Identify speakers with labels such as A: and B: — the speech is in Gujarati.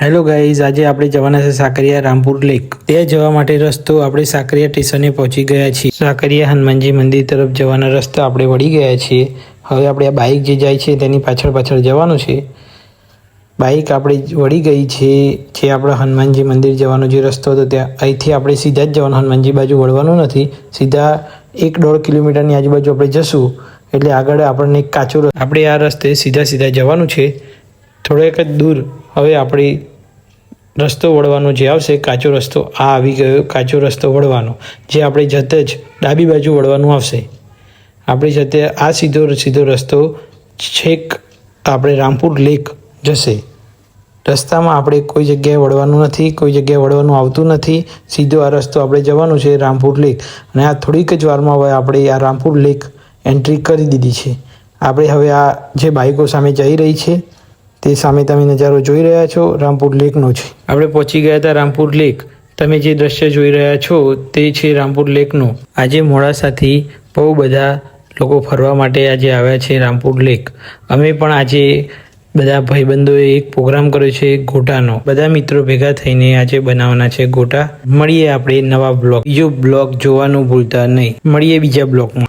A: હેલો ગાઈઝ, આજે આપણે જવાના છે સાકરિયા રામપુર લેક. ત્યાં જવા માટે રસ્તો આપણે સાકરિયા સ્ટેશને પહોંચી ગયા છીએ. સાકરિયા હનુમાનજી મંદિર તરફ જવાના રસ્તા આપણે વળી ગયા છીએ. હવે આપણે આ બાઇક જે જાય છે તેની પાછળ પાછળ જવાનું છે. બાઇક આપણે વળી ગઈ છે જે આપણા હનુમાનજી મંદિર જવાનો જે રસ્તો હતો ત્યાં અહીંથી આપણે સીધા જ જવાનું, હનુમાનજી બાજુ વળવાનું નથી. સીધા 1-1.5 કિલોમીટરની આજુબાજુ આપણે જશું એટલે આગળ આપણને કાચો આપણે આ રસ્તે સીધા જવાનું છે. થોડેક જ દૂર હવે આપણે રસ્તો વળવાનો જે આવશે કાચો રસ્તો, આ આવી ગયો કાચો રસ્તો વળવાનો, જે આપણે જતે જ ડાબી બાજુ વળવાનું આવશે. આપણે જતે આ સીધો રસ્તો છેક આપણે રામપુર લેક જશે. રસ્તામાં આપણે કોઈ જગ્યાએ વળવાનું નથી, કોઈ જગ્યાએ વળવાનું આવતું નથી. સીધો આ રસ્તો આપણે જવાનું છે રામપુર લેક. અને આ થોડીક જ વારમાં હવે આપણે આ રામપુર લેક એન્ટ્રી કરી દીધી છે. આપણે હવે આ જે બાઇકો સામે જઈ રહી છે તે સામે તમે નજારો જોઈ રહ્યા છો રામપુર લેકનો છે. આપણે પહોંચી ગયા હતા રામપુર લેક. તમે જે દ્રશ્ય જોઈ રહ્યા છો તે છે રામપુર લેકનું. આજે મોડાસાથી બહુ બધા લોકો ફરવા માટે આજે આવ્યા છે રામપુર લેક. અમે પણ આજે બધા ભાઈબંધોએ એક પ્રોગ્રામ કર્યો છે ગોટાનો. બધા મિત્રો ભેગા થઈને આજે બનાવવાના છે ગોટા. મળીએ આપણે નવા બ્લોગ. બીજો બ્લોગ જોવાનું ભૂલતા નહીં. મળીએ બીજા બ્લોગમાં.